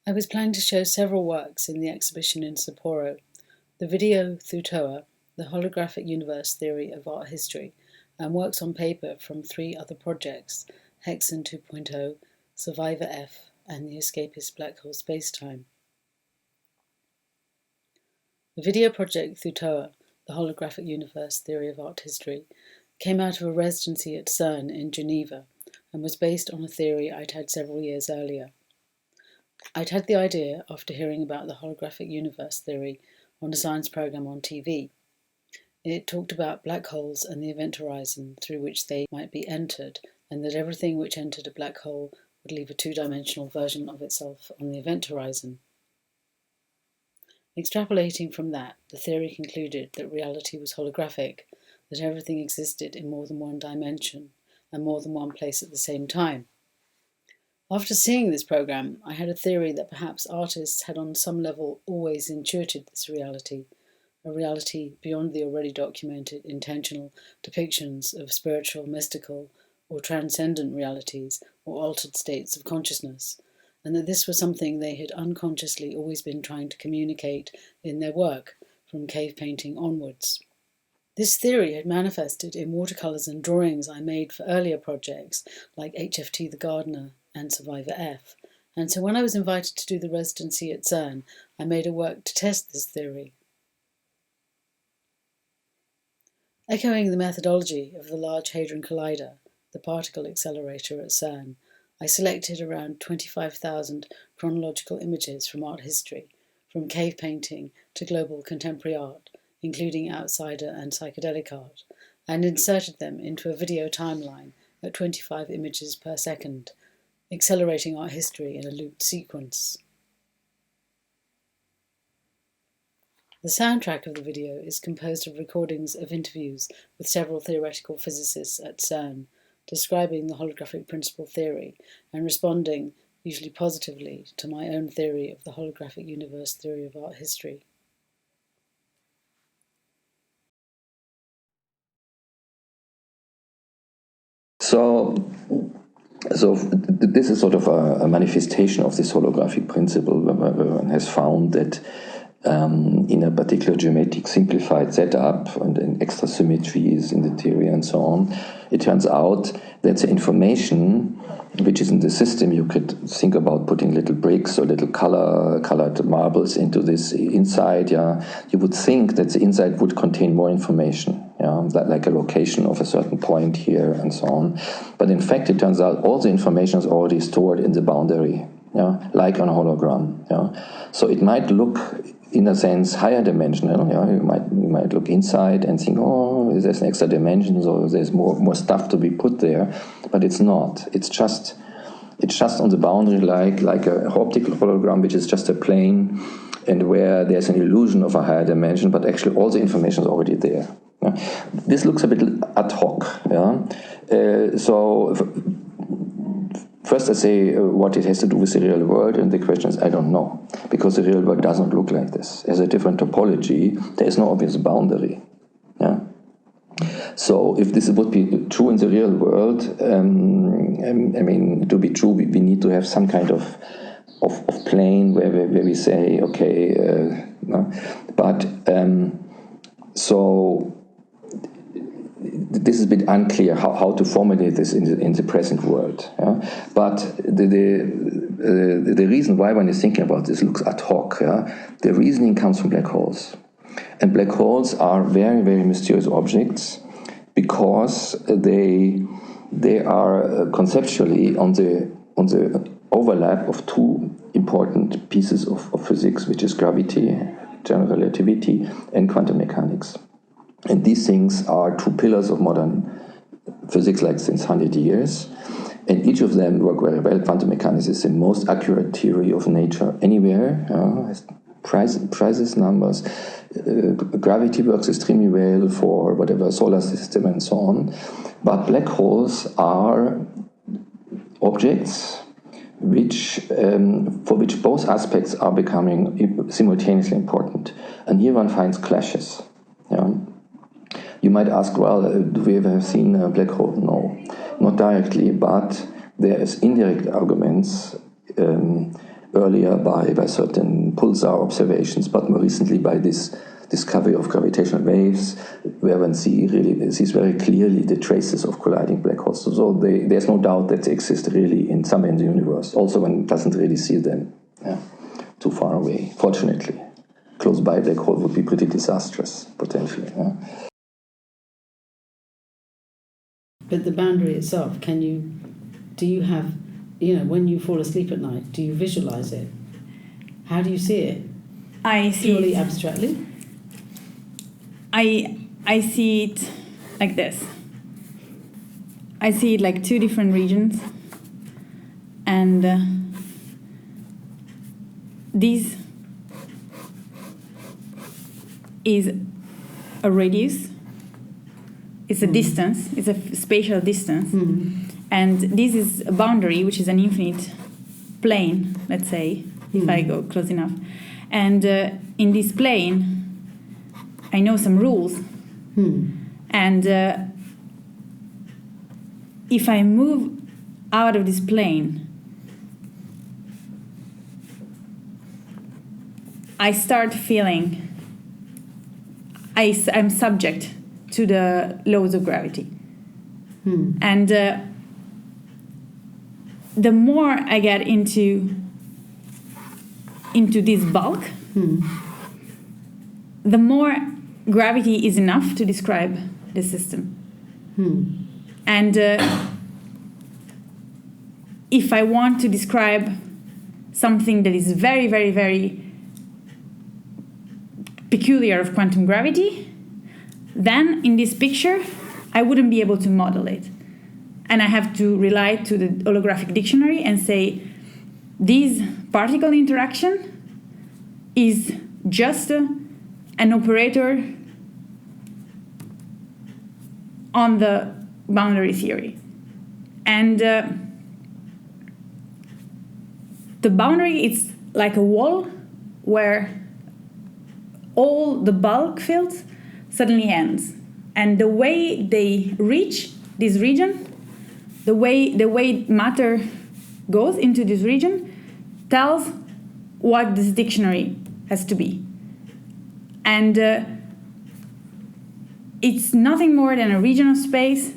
I was planning to show several works in the exhibition in Sapporo: the video Thutoa, the holographic universe theory of art history, and works on paper from 3 other projects: Hexen 2.0, Survivor F, and the escapist black hole spacetime. The video project Thutoa, the holographic universe theory of art history, came out of a residency at CERN in Geneva and was based on a theory I'd had several years earlier. I'd had the idea after hearing about the holographic universe theory on a science program on TV. It talked about black holes and the event horizon through which they might be entered, and that everything which entered a black hole would leave a 2-dimensional version of itself on the event horizon. Extrapolating from that, the theory concluded that reality was holographic, that everything existed in more than one dimension and more than one place at the same time. After seeing this program, I had a theory that perhaps artists had on some level always intuited this reality, a reality beyond the already documented intentional depictions of spiritual, mystical, or transcendent realities or altered states of consciousness, and that this was something they had unconsciously always been trying to communicate in their work, from cave painting onwards. This theory had manifested in watercolors and drawings I made for earlier projects like HFT the Gardener and Survivor F, and so when I was invited to do the residency at CERN, I made a work to test this theory. Echoing the methodology of the Large Hadron Collider, the particle accelerator at CERN, I selected around 25,000 chronological images from art history, from cave painting to global contemporary art, including outsider and psychedelic art, and inserted them into a video timeline at 25 images per second, accelerating art history in a looped sequence. The soundtrack of the video is composed of recordings of interviews with several theoretical physicists at CERN, describing the holographic principle theory and responding, usually positively, to my own theory of the holographic universe theory of art history. So this is sort of a manifestation of this holographic principle, where one has found that in a particular geometric simplified setup and in extra symmetries in the theory and so on, it turns out that the information which is in the system, you could think about putting little bricks or little colored marbles into this inside. You would think that the inside would contain more information, like a location of a certain point here and so on. But in fact, it turns out all the information is already stored in the boundary, like on a hologram. So it might look, in a sense, higher dimensional. You might look inside and think, oh, there's an extra dimension, so there's more stuff to be put there. But it's not. It's just on the boundary, like a optical hologram, which is just a plane, and where there's an illusion of a higher dimension, but actually all the information is already there. This looks a bit ad hoc. So first I say what it has to do with the real world, and the question is I don't know, because the real world doesn't look like this. There's a different topology. There is no obvious boundary. So if this would be true in the real world, to be true, we need to have some kind of plane where we say, okay, but so this is a bit unclear how to formulate this in the present world. But the reason why one is thinking about this looks ad hoc. The reasoning comes from black holes, and black holes are very, very mysterious objects because they are conceptually on the overlap of two important pieces of physics, which is gravity, general relativity, and quantum mechanics. And these things are two pillars of modern physics, like since 100 years. And each of them work very well. Quantum mechanics is the most accurate theory of nature anywhere. Precise numbers. Gravity works extremely well for whatever solar system and so on. But black holes are objects for which both aspects are becoming simultaneously important. And here one finds clashes. You might ask, well, do we ever have seen a black hole? No, not directly, but there is indirect arguments earlier by certain pulsar observations, but more recently by this discovery of gravitational waves, where one sees very clearly the traces of colliding black holes. So there's no doubt that they exist really somewhere in the universe. Also, one doesn't really see them too far away, fortunately. Close by a black hole would be pretty disastrous, potentially. But the boundary itself, do you have, when you fall asleep at night, do you visualize it? How do you see it? I see purely it. Abstractly? I see it like this. I see it like two different regions, and this is a radius. It's a distance. It's a spatial distance, and this is a boundary, which is an infinite plane. Let's say, if I go close enough, and in this plane, I know some rules, and if I move out of this plane, I start feeling I'm subject to the laws of gravity. And the more I get into this bulk, the more gravity is enough to describe the system. And if I want to describe something that is very, very, very peculiar of quantum gravity, then in this picture, I wouldn't be able to model it. And I have to rely to the holographic dictionary and say, this particle interaction is just an operator on the boundary theory. And the boundary is like a wall where all the bulk fields suddenly ends. And the way they reach this region, the way matter goes into this region, tells what this dictionary has to be. And it's nothing more than a region of space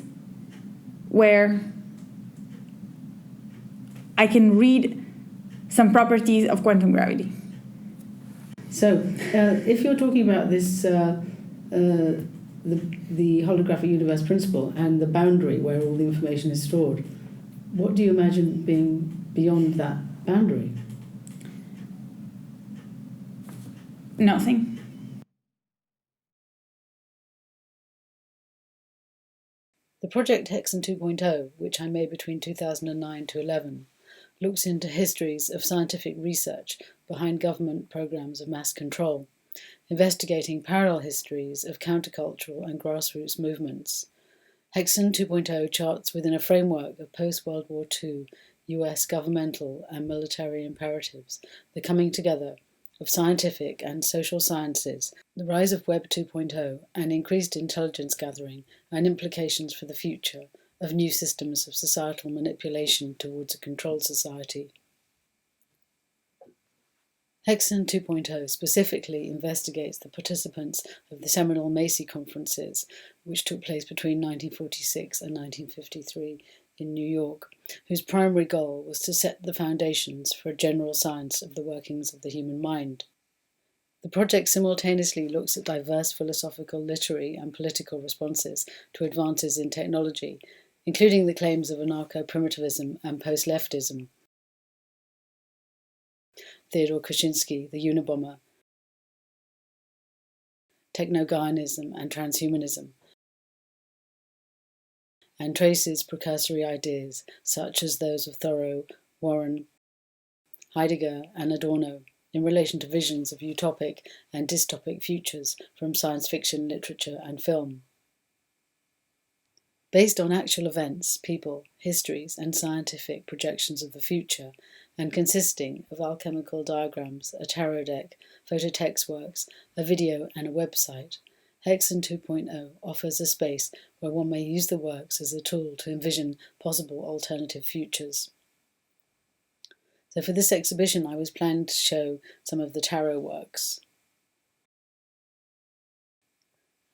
where I can read some properties of quantum gravity. So, if you're talking about this, the holographic universe principle and the boundary where all the information is stored, what do you imagine being beyond that boundary? Nothing. The project Hexen 2.0, which I made between 2009 to 11, looks into histories of scientific research behind government programs of mass control, investigating parallel histories of countercultural and grassroots movements. Hexen 2.0 charts within a framework of post-World War II US governmental and military imperatives, the coming together of scientific and social sciences, the rise of Web 2.0 and increased intelligence gathering and implications for the future of new systems of societal manipulation towards a controlled society. Hexen 2.0 specifically investigates the participants of the seminal Macy conferences, which took place between 1946 and 1953 in New York, whose primary goal was to set the foundations for a general science of the workings of the human mind. The project simultaneously looks at diverse philosophical, literary, and political responses to advances in technology, including the claims of anarcho-primitivism and post-leftism. Theodore Kaczynski, the Unabomber, techno-Gaianism and transhumanism, and traces precursory ideas such as those of Thoreau, Warren, Heidegger and Adorno in relation to visions of utopic and dystopic futures from science fiction, literature and film. Based on actual events, people, histories and scientific projections of the future, and consisting of alchemical diagrams, a tarot deck, phototext works, a video and a website, Hexen 2.0 offers a space where one may use the works as a tool to envision possible alternative futures. So for this exhibition, I was planning to show some of the tarot works.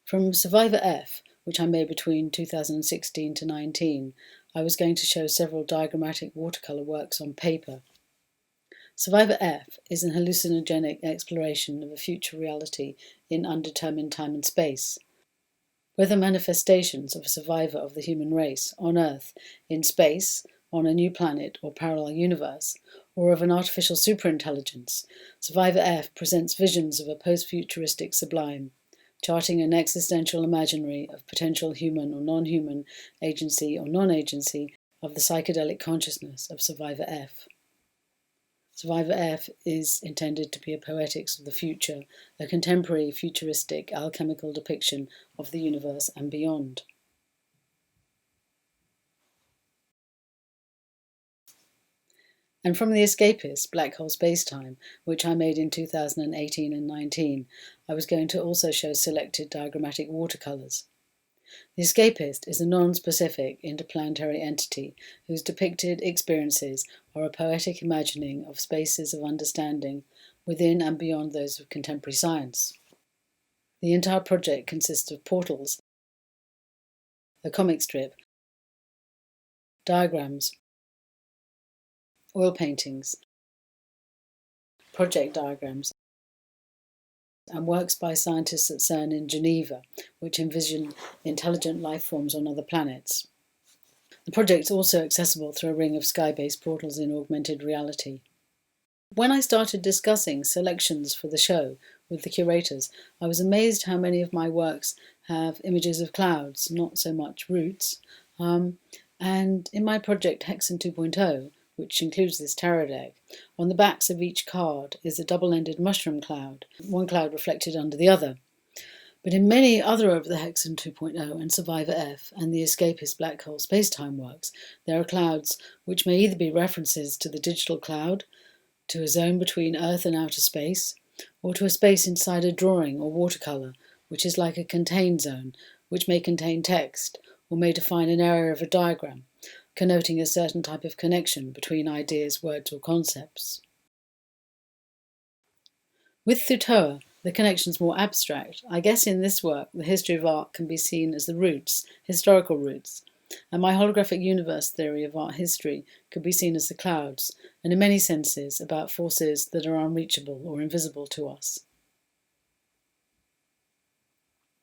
From Survivor F, which I made between 2016 to 19, I was going to show several diagrammatic watercolour works on paper. Survivor F is an hallucinogenic exploration of a future reality in undetermined time and space. Whether manifestations of a survivor of the human race on Earth, in space, on a new planet or parallel universe, or of an artificial superintelligence, Survivor F presents visions of a post-futuristic sublime, charting an existential imaginary of potential human or non-human agency or non-agency of the psychedelic consciousness of Survivor F. Survivor F is intended to be a poetics of the future, a contemporary futuristic alchemical depiction of the universe and beyond. And from The Escapist, Black Hole Spacetime, which I made in 2018 and 19, I was going to also show selected diagrammatic watercolours. The Escapist is a non-specific interplanetary entity whose depicted experiences are a poetic imagining of spaces of understanding within and beyond those of contemporary science. The entire project consists of portals, a comic strip, diagrams, oil paintings, project diagrams, and works by scientists at CERN in Geneva, which envision intelligent life forms on other planets. The project is also accessible through a ring of sky-based portals in augmented reality. When I started discussing selections for the show with the curators, I was amazed how many of my works have images of clouds, not so much roots. And in my project Hexen 2.0, which includes this tarot deck, on the backs of each card is a double-ended mushroom cloud, one cloud reflected under the other. But in many other of the Hexen 2.0 and Survivor F and the Escapist Black Hole Spacetime works, there are clouds which may either be references to the digital cloud, to a zone between Earth and outer space, or to a space inside a drawing or watercolour, which is like a contained zone, which may contain text, or may define an area of a diagram, connoting a certain type of connection between ideas, words, or concepts. With Thutoa, the connection's more abstract. I guess in this work, the history of art can be seen as the roots, historical roots, and my holographic universe theory of art history could be seen as the clouds, and in many senses about forces that are unreachable or invisible to us.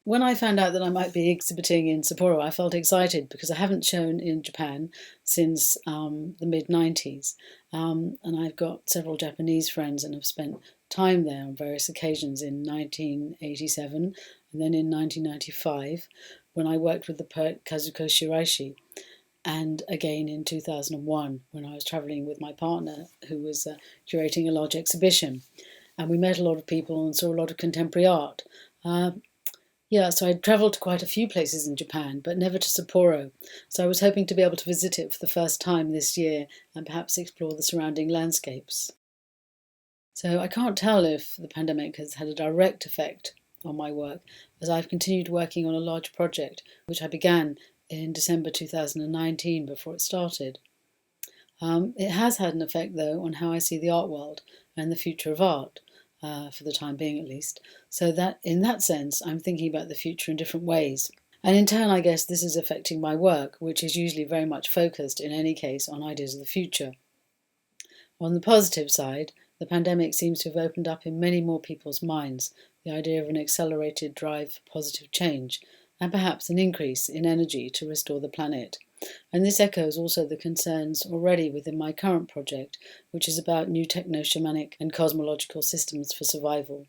When I found out that I might be exhibiting in Sapporo, I felt excited because I haven't shown in Japan since the mid-90s. And I've got several Japanese friends and have spent time there on various occasions in 1987 and then in 1995 when I worked with the poet Kazuko Shiraishi, and again in 2001 when I was travelling with my partner who was curating a large exhibition. And we met a lot of people and saw a lot of contemporary art. So I'd travelled to quite a few places in Japan, but never to Sapporo. So I was hoping to be able to visit it for the first time this year and perhaps explore the surrounding landscapes. So I can't tell if the pandemic has had a direct effect on my work, as I've continued working on a large project, which I began in December 2019 before it started. It has had an effect, though, on how I see the art world and the future of art. For the time being at least, so that in that sense I'm thinking about the future in different ways. And in turn I guess this is affecting my work, which is usually very much focused in any case on ideas of the future. On the positive side, the pandemic seems to have opened up in many more people's minds the idea of an accelerated drive for positive change, and perhaps an increase in energy to restore the planet. And this echoes also the concerns already within my current project, which is about new techno-shamanic and cosmological systems for survival.